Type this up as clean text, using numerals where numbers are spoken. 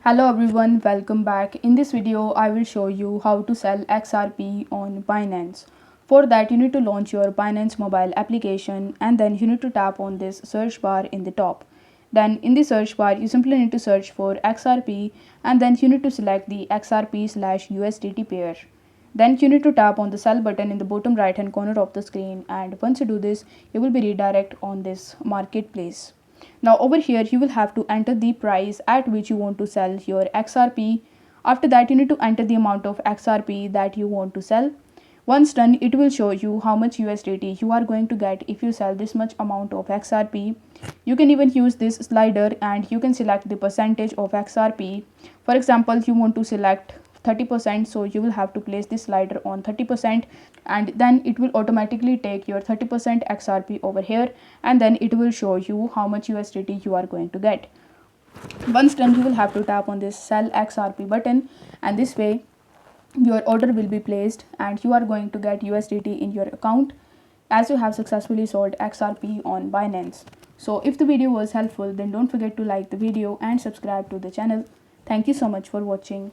Hello everyone, welcome back. In this video, I will show you how to sell XRP on Binance. For that, you need to launch your Binance mobile application and then you need to tap on this search bar in the top. Then in the search bar, you simply need to search for XRP and then you need to select the XRP/USDT pair. Then you need to tap on the sell button in the bottom right hand corner of the screen, and once you do this, you will be redirected on this marketplace. Now over here you will have to enter the price at which you want to sell your XRP. After that you need to enter the amount of XRP that you want to sell. Once done, it will show you how much USDT you are going to get if you sell this much amount of XRP. You can even use this slider and you can select the percentage of XRP. For example, you want to select 30%, so you will have to place this slider on 30% and then it will automatically take your 30% XRP over here and then it will show you how much USDT you are going to get. Once done, you will have to tap on this Sell XRP button, and this way your order will be placed and you are going to get USDT in your account as you have successfully sold XRP on Binance. So if the video was helpful, then don't forget to like the video and subscribe to the channel. Thank you so much for watching.